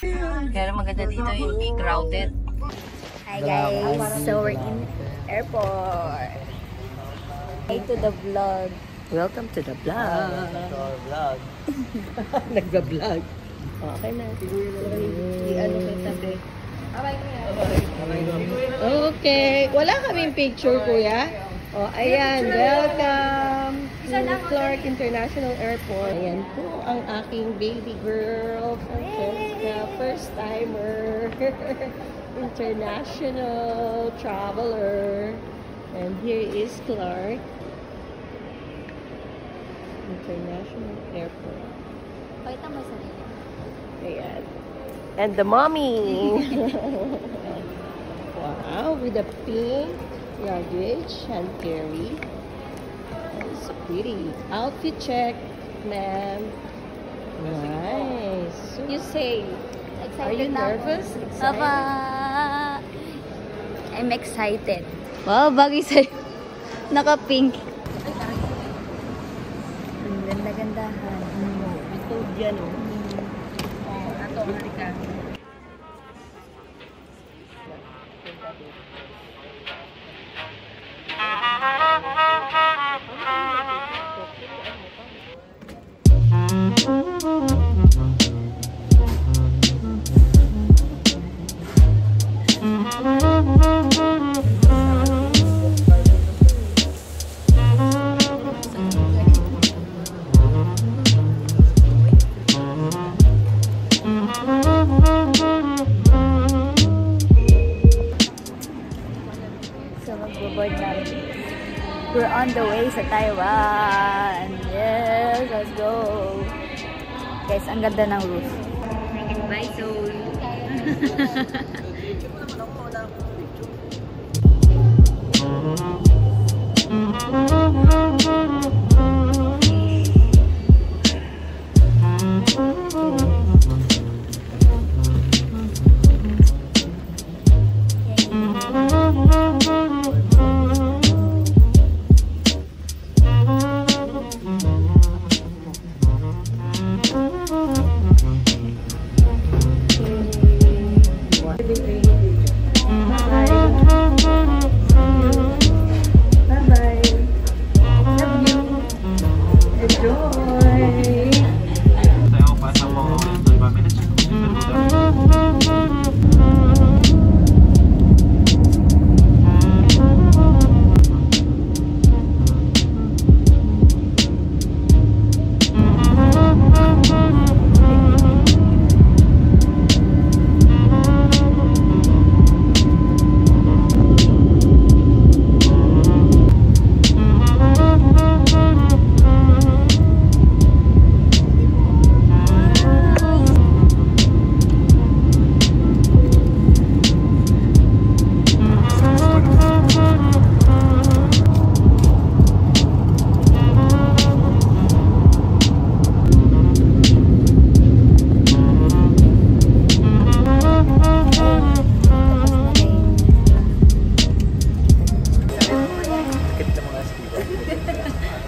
Kaya maganda dito, hindi crowded. Hi guys, so we're in airport. Hey to the vlog. Welcome to the vlog. Vlog. Nagba-vlog. Okay na. I-ano kay tabi. Okay. Wala kaming picture, kuya. Oh, ayan. Welcome to Clark International Airport. Ayan po ang aking baby girl. Francesca, first timer. International traveler. And here is Clark International Airport. Pakita mo sa nila. Ayan. And the mommy. Wow, with the pink luggage and carry. That's pretty. Outfit check, ma'am. Nice. You say, Excited are you na ako. nervous? Papa! I'm excited. Wow, bagay sa'yo. Naka-pink. Ang ganda-gandahan. Ito dyan, oh. Ato, halika. So, mag-board namin. We're on the way sa Taiwan. Yes, let's go. Guys, ang ganda ng roof. Bye, Seoul.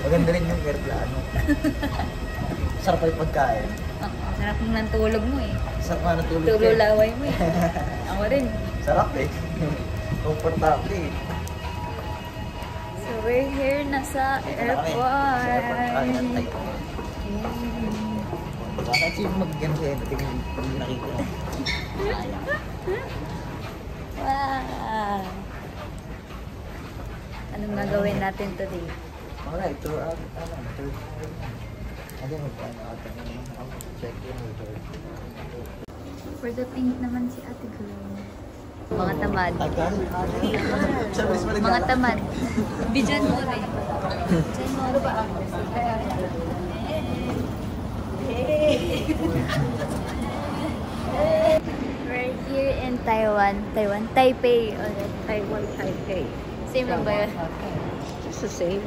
Maganda rin yung airplano. Sarap pa yung pagkain. Sarap mo ng tulog mo eh. Sarap nga natulog. Tululaway mo eh. Ako rin. Sarap eh. Comfortable eh. So we're here na sa airport. Bakit yung mag-gano sa airport yung nakita? Wow! Anong gagawin natin today? Alright, tour out. Third. Ano magkano ata? Check in or third. For the pink naman si ate girl. Mga tamad. Mga tamad. Bijan mo rin. Bijan mo rin. We're here in Taiwan. Taipei. Taiwan, Taipei. Same lang ba yun? It's the same.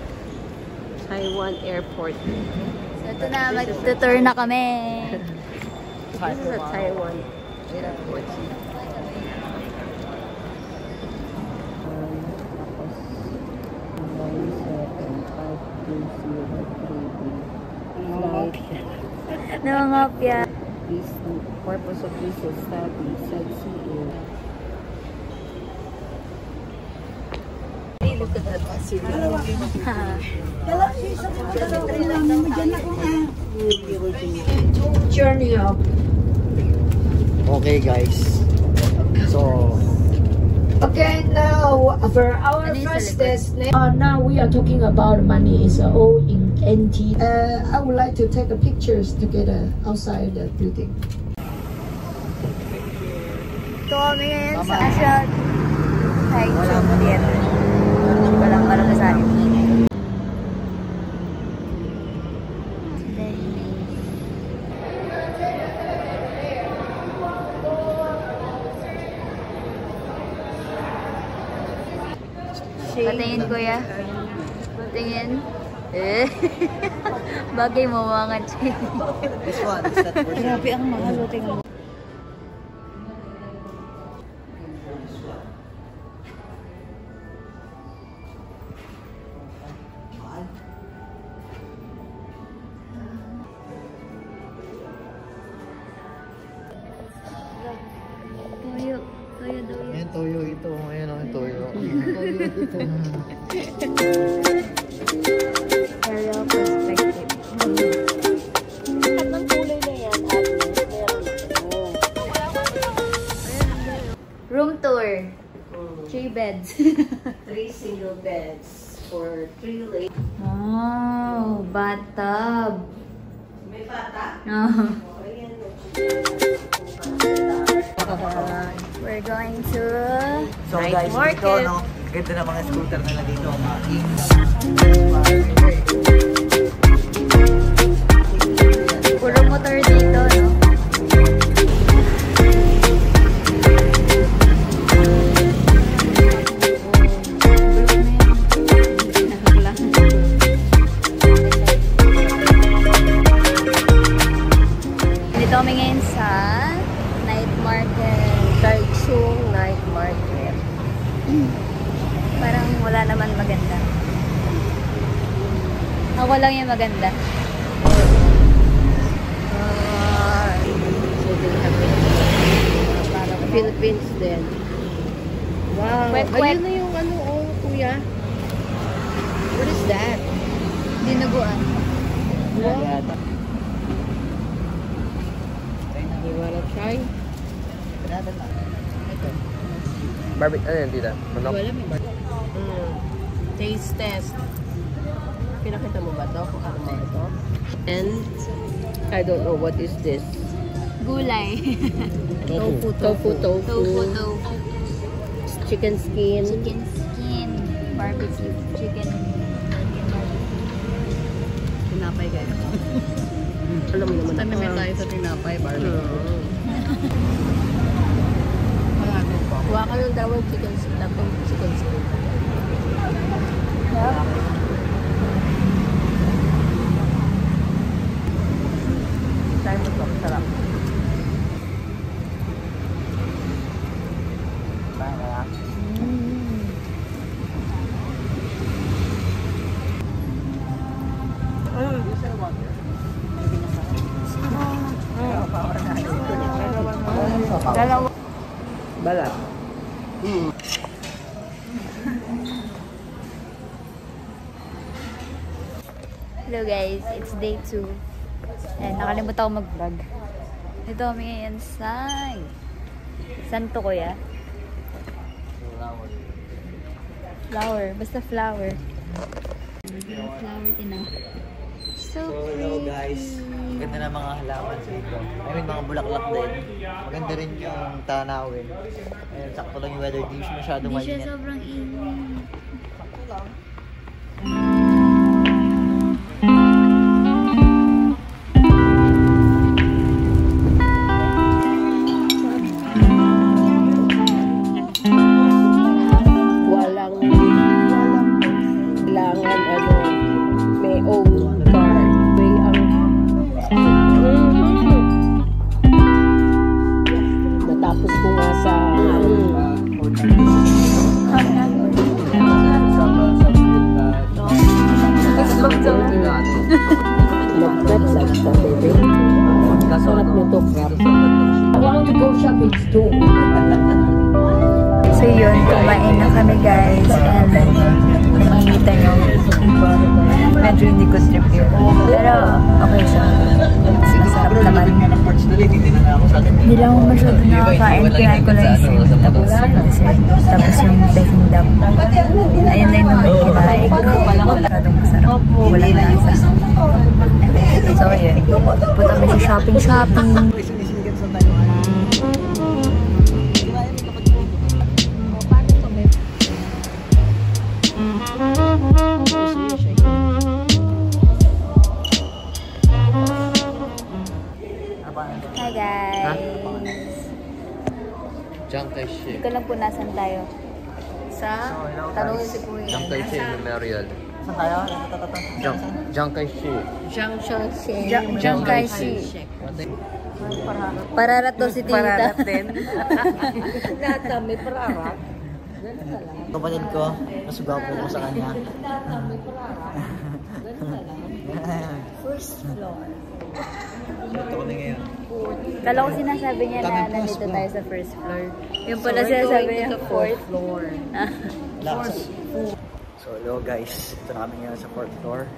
Taiwan Airport. So ito na, mag-tour na kami. This is a Taiwan Airport. Nangangapya. Disney. purpose of this study, sightseeing. Hey, look at that city. Journey up. Okay guys. So, Okay, now for our first destination, now we are talking about money is all in NT. I would like to take a pictures together outside the building. Ito kami ngayon sa Asian Taichung Theater. Walang malalasahin. Patingin kuya. Patingin. Eh. Bagay mo mga chin. this one is that version. Grabe ang mahal. Tingnan mo. Toyo. Toyo daw yun. Ayan, toyo ito. Ayan ang toyo. Aerial perspective. Anong kulay na yan? Room tour. 3 beds. 3 single beds for 3 ladies. Oh, bathtub. May bata? Oh. Ayan. We're going to... So Night guys, market. ito no, ganda na mga scooter nila dito. Puro motor dito, no? Dito kami ngayon sa night market. Taichung Night Market. Parang wala naman maganda. Ako lang yung maganda. So they have parang Philippines din. Wow. Kwek-kwek. Ayun na yung ano, oh, kuya. What is that? Dinuguan. Wow. You wanna try? Barbie, ano yan tita? Manok? Wala may taste test. Pinakita mo ba ito? Kung ano ba ito? And I don't know what is this. Gulay. Tofu. Tofu, tofu. Chicken skin. Chicken skin. Barbecue. Chicken barbecue. Tinapay kayo. Alam mo naman. Tanimay tayo sa tinapay barbecue. Kuha ka ng dalawang chicken skin. Tapos chicken skin. Try mo ito. Sarap. Dalawa. Balat. Hello guys, it's day 2. And nakalimutan ko mag-vlog. Ito kami ngayon sa... Saan to kuya? Flower. Basta flower. Flower din ah. So hello pretty. guys. Ganda na mga halaman dito. I mean, mga bulaklak din. Maganda rin yung tanawin. Ayun, sakto lang yung weather. Di siya masyadong Hindi siya mainit. sobrang init. Walang kailangan may own car. May natapos ko nga sa go shopping too. So yun, kumain na kami guys. And nakikita nyo, medyo hindi ko trip yun. Pero okay siya. Masarap naman. Hindi lang ako masyado nakakain. Kinain ko lang yung shrimp. Tapos yung baking duck. Ayun na yung naman kinain ko. Masyadong masarap. Walang lasa. So yun, punta kami sa shopping. Hi guys! Chiang Kai-shek. Hindi ko lang po nasan tayo. Sa tanongin si Kuya. Chiang Kai-shek Memorial. Saan tayo? Chiang Kai-shek. Chiang Kai-shek. Pararat daw si Tita. Pararat din. Nata, may pararat. Kapatid ko, mas gwapo ko sa kanya. First floor. Ito ko na ngayon. Kala ko sinasabi niya na nandito tayo sa first floor. Yung pala sinasabi niya sa fourth floor. So hello guys, ito na kami ngayon sa 4th floor.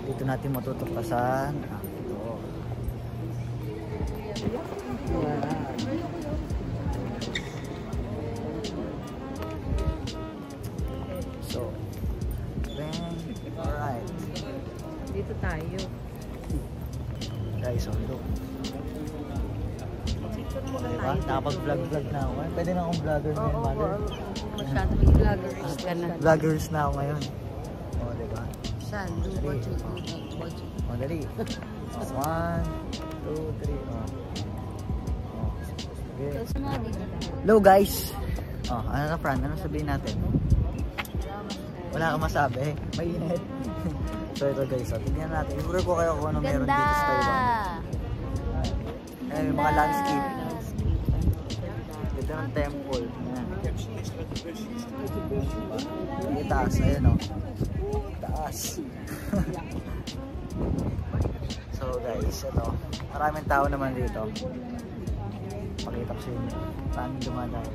Dito natin matutuklasan ito. So alright, Dito tayo. guys, so look. Diba? Nakapag-vlog na ako. Pwede na akong vlogger ngayon, mother. Masyadong vloggers ka na. Vloggers na ako ngayon. O, diba? Saan? Watch it. O, dali. O, 1, 2, 3. O. Okay. Hello guys. O, ano na Fran? Ano sabihin natin? Wala kang masabi. Mainit. So ito guys, so, tignan natin. Iguro ko kayo kung ano meron dito sa Taiwan. Ayan, yung mga landscape. Ganda ng temple. Ayan. Yung taas, ayun o. Taas. So guys, ito. Maraming tao naman dito. Pakita ko sa inyo. Maraming dumadaan.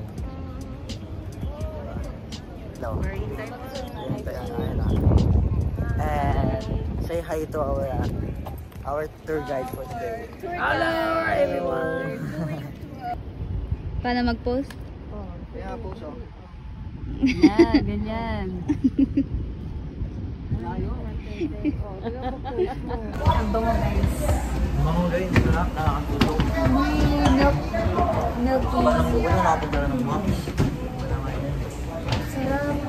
Hello. Ayun o. And say hi to our tour guide for today. Hello everyone! Paano mag-post? Kaya post o. Yan, ganyan. Ang bango guys. Mga guys, nakakatulog. Milky. Wala nakapunta ng mga. Sarap.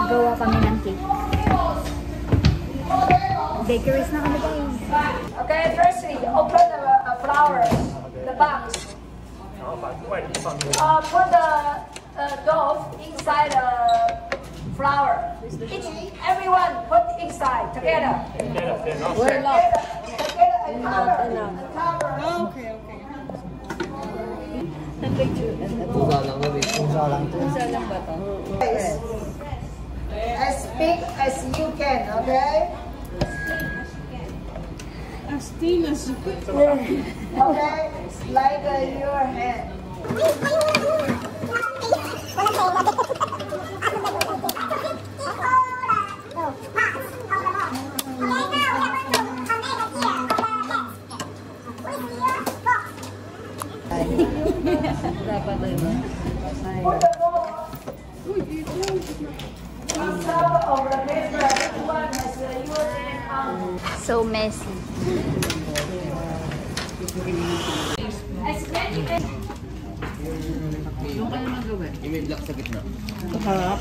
Gawa kami ng cake. Bakeries na kami guys. Okay, firstly, open the flowers, the box. Put the dough inside the flour. Everyone put inside together. We're not. Together and cover. Okay. Pusa lang kami. Pusa lang to. As big as you can, okay? Okay, like your hand. Dapat ano? Put the ball on top of the paper. Everyone has your hand on. So messy. Yung kayo magawin. Yung may black sa gitna. Harap.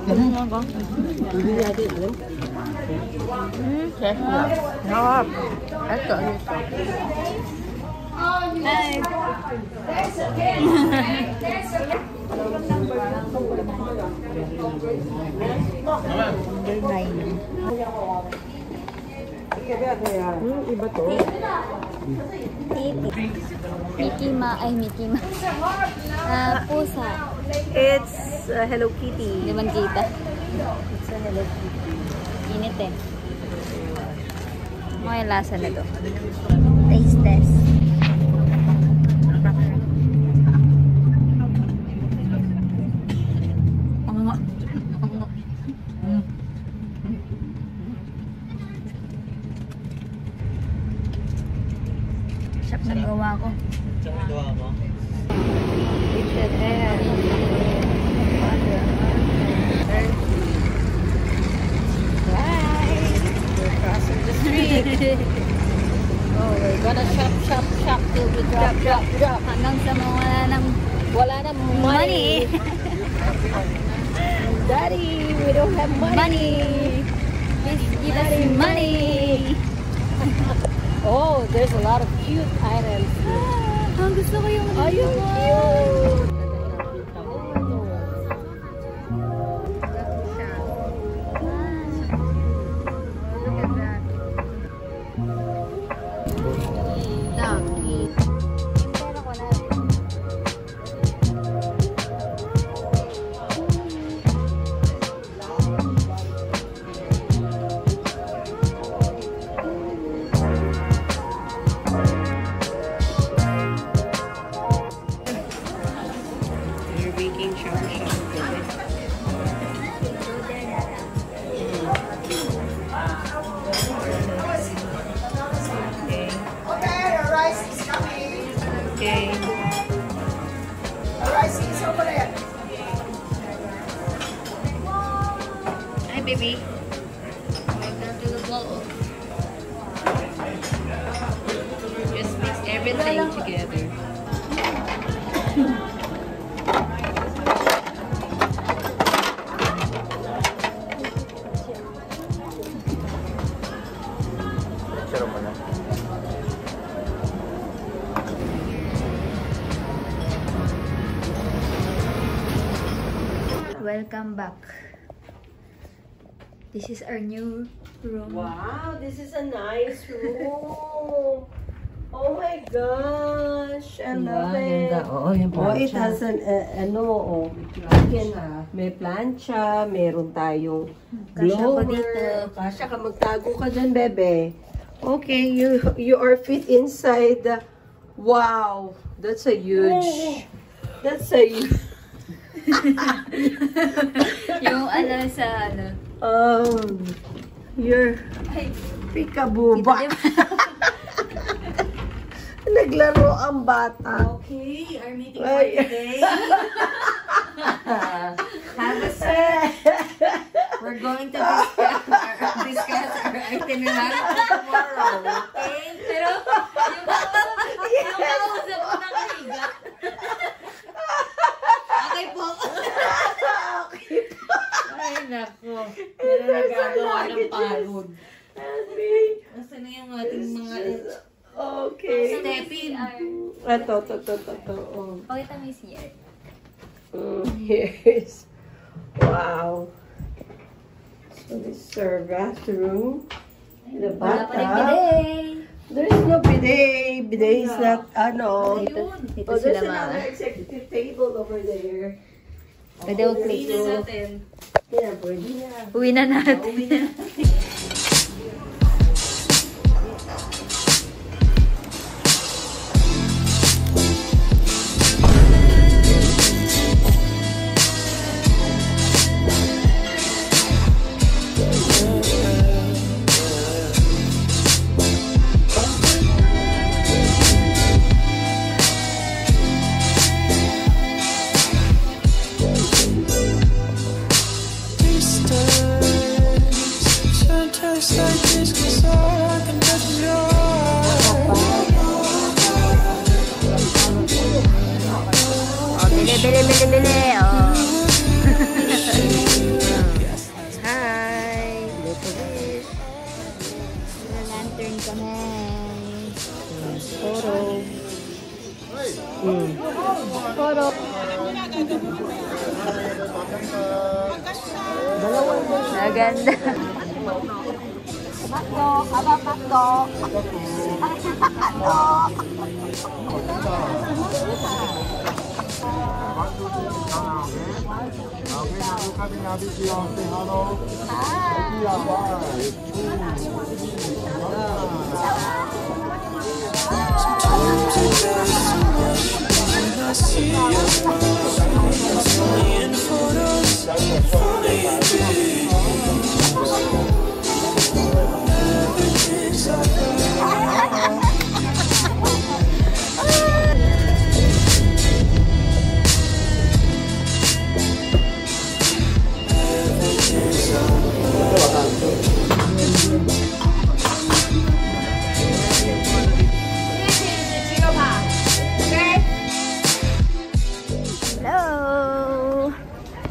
Hindi natin alam. Harap. Ito. That's okay. That's okay. Iba to. Mickey Mouse. Pusa. It's Hello Kitty. Hindi man kita. It's a Hello Kitty. Init eh. Ano yung lasa na to? Taste test. Sarap ng gawa ko. Oh, we're gonna shop till we drop. Hanggang sa mga Wala na money. Daddy, we don't have money. Please give us money. Oh, there's a lot of cute items. Ang gusto ko yung Ayun, cute. Hi, baby. Welcome to the vlog. Just mix everything together. Sarap mo na. Welcome back. This is our new room. Wow, this is a nice room. Oh my gosh, I love it. Oo, yung Oh, it has an, may plancha, meron tayong Kasya ko blower. dito. Kasya ka, magtago ka dyan, bebe. Okay, you are fit inside the, wow, that's a huge, Yung ano sa ano. You're peekaboo ba? Naglaro ang bata. Okay, our meeting for today. Have a seat. We're going to discuss our itinerary for tomorrow. Okay? Pero, yung kausap ko ng higa. Okay po. Ay, nako. Pero nagagawa ng pagod. Nasaan na yung ating mga Okay. Steffi. Ito. Oh. Pakita mo yung CR. Here's, wow. So this is our bathroom. The Wala pa rin bathtub. bidet. There is no bidet. Bidet is not, Dito Oh, sila there's mga. another executive table over there. Pwede ko click. Yeah, pwede na. Uwi na natin. Bili. Oh. Hi! Look at this. Lantern kami. Photo. Photo. Maganda. Pato. Hello!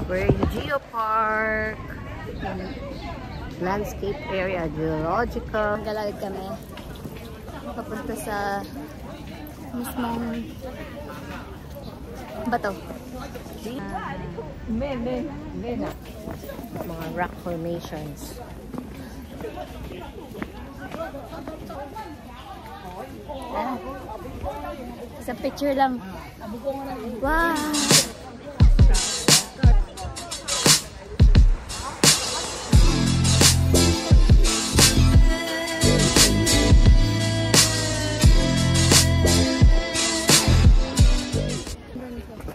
We're in Geopark. Landscape area, geological. Galagad kami. Papunta sa mismong bato. Mga rock formations. Isang picture lang. Wow!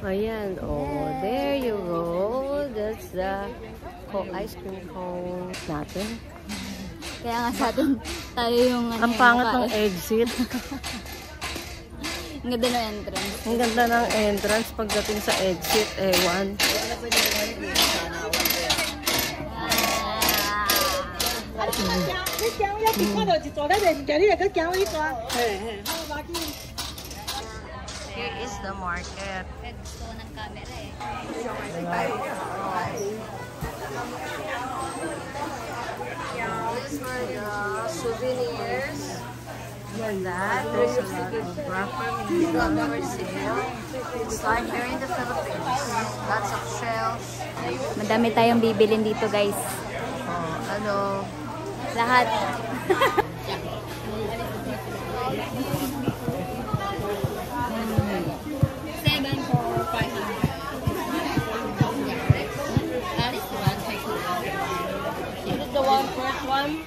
Ayan, oh, there you go. That's the ice cream cone natin. Kaya nga sa atin, tayo yung Ang pangat ng exit. Ang ganda ng entrance. Ang ganda ng entrance pagdating sa exit, ewan. Here is the market. Gusto ko ng camera eh. These were the souvenirs. And that, there's a lot of wrapper for sale. It's like here in the Philippines. Lots of shells. Madami tayong bibilin dito guys. Oh, ano, Lahat. This is the first one.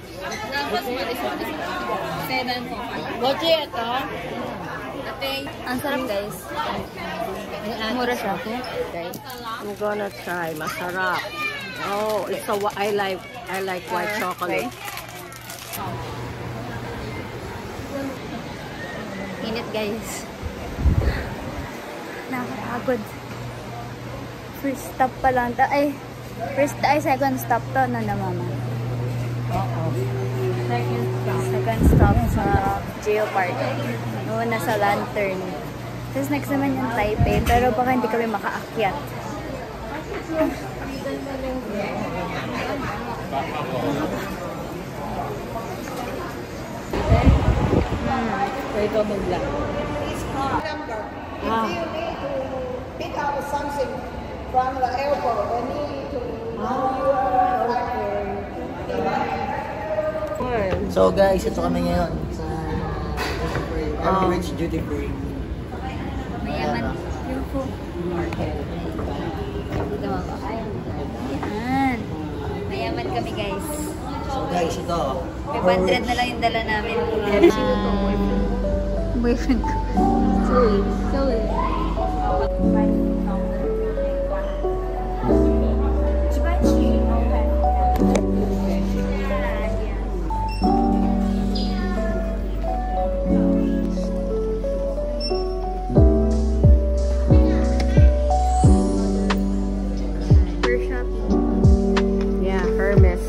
Ang sarap guys. Mura siya. Okay. I'm gonna try. Masarap. Oh, it's a I like white chocolate. Init guys. Nakakapagod. First stop pa lang. Second stop to na mama. Second stop sa Geopark. Una sa Lantern. Tapos next naman yung Taipei. Pero baka hindi kami makaakyat. Ito maglang. If you need to pick up something from the airport, you need to know your So guys, ito kami ngayon sa Emirates Duty Free. Mayaman. Yung po. Dito ako. Yan. Mayaman kami guys. So guys, ito. 500 na lang yung dala namin. Boyfriend ko. Sorry. Yeah, Hermes.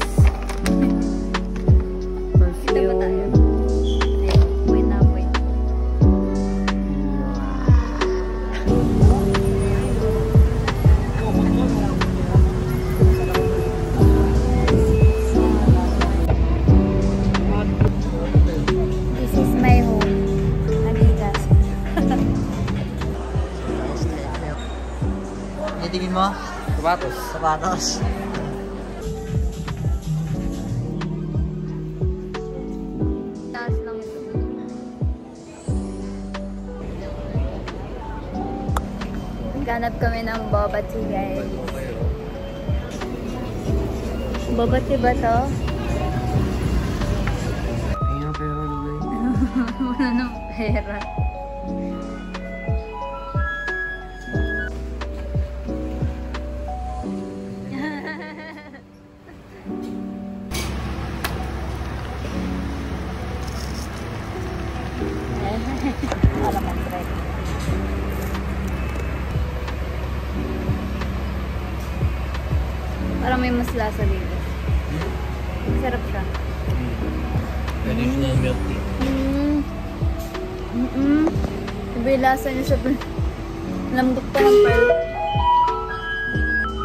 This is my home. Amigas. Tingin mo? Sapatos. Sapatos. Taas lang ito. Ganap kami ng boba tea, guys. Boba tea ba to? Ayun ang pera Lugay. Wala ng pera. Wala man bread. Parang may mas lasa dito. Sarap siya. Traditional milk tea. Iba yung lasa niya sa lambot pa ng pearl.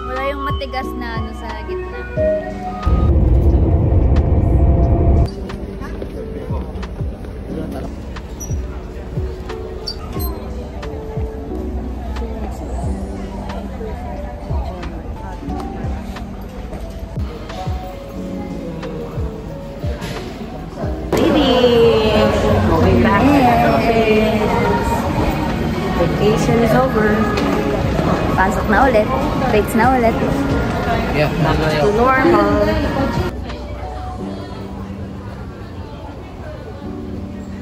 Wala yung matigas na ano sa gitna. Going back to the office. Vacation is over. Pasok na ulit. Rates na ulit. Yeah, Back to normal.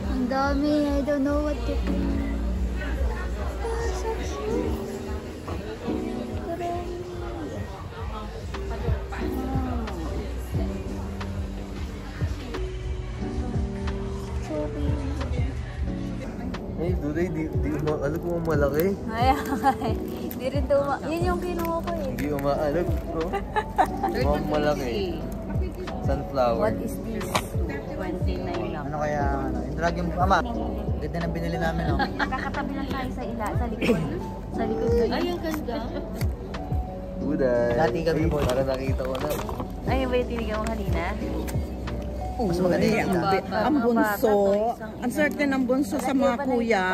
Ang dami. I don't know what to do. So cute. Ay, Duday, di umaalag kung malaki. Ay, hindi rin tuma. Yun yung kinuha ko eh. Hindi umaalag, bro. Mukhang malaki. Sunflower. What is this? 29 lang. Ano kaya, ano, indrag yung ama. Ganda na binili namin, no? Kakatabi lang tayo sa sa likod. Sa likod na Ay, ang ganda. Duday. Dati kami Ay, po. para nakita ko na. Ay, ba yung tinigyan mo kanina? Mas maganda yung kita. Ang bunso. Ang swerte ng bunso sa mga kuya.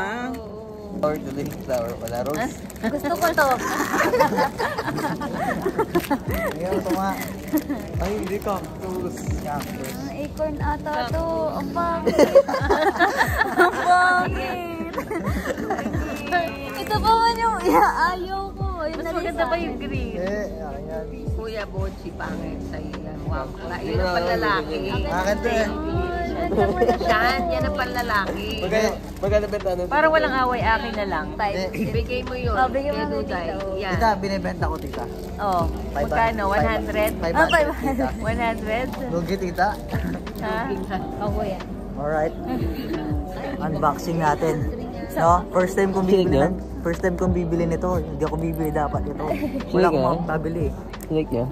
Flower today, flower pala. Rose. Gusto ko to. Ayun, ito nga. Ay, hindi cactus. Cactus. Ang acorn ata to. Ang pangit. Ang pangit. Ito pa man yung ayaw ko. Mas maganda pa yung green. Ayan. Kuya Bochi, pangit sa'yo yan. Wow. Yun ang panlalaki. Akin to eh. Siyan, yan ang panlalaki. Magkano benta nun? Para walang away, akin na lang. Bigay Bigay mo yun. Oh, bigay mo Kay na Duday. dito. Yan. Tita, binibenta ko, tita. Oh, Magkano? 100? 500, tita. 100? Lugi, tita. Ha? Ako yan. Alright. Unboxing natin. No? First time kong bibili nito. Hindi ako bibili dapat ito. Wala akong mababili. Like niya?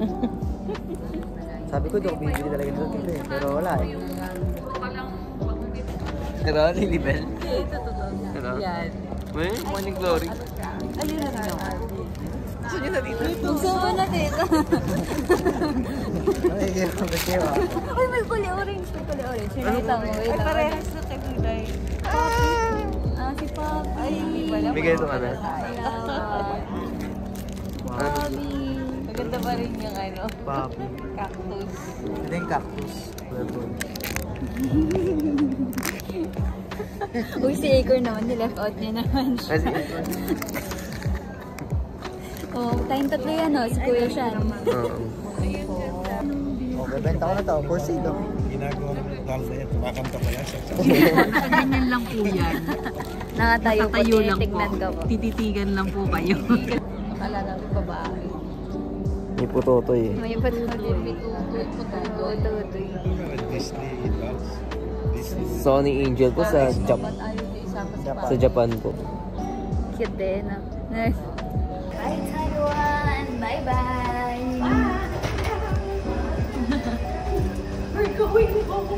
Sabi ko, hindi ako bibili talaga nito dito eh. Pero wala eh. Pero, Lilibel? Pero? Yan. May morning glory. Gusto ko na dito. Ay, hindi ko kasi ba? Uy, may kulay orange. May kulay orange. Nakita mo. Wait lang. Parehas na kay Duday. Si Papi. Ay, hindi pala. Bigay ito ka na. Papi. Maganda pa rin yung ano, Papi. cactus. Ito yung cactus. Purple. Uy, si Acorn naman. Nileft out niya naman siya. Kasi, Oh, tayong tatlo yan, no? Si Kuya Shan. Okay, benta ko na to. For sale, no? Ginagawa ng dal na yan. Kumakanta pa yan. Ganyan lang po yan. Nakatayo po. Tatayo lang po. Tignan ka po. Tititigan lang po kayo. Akala ng babae. may putotoy eh. May patuloy. May tutoy. Disney dolls. Disney. Sony Angel po sa Japan po. Cute din, no? Nice. Bye, Taiwan! Bye-bye! We're going home!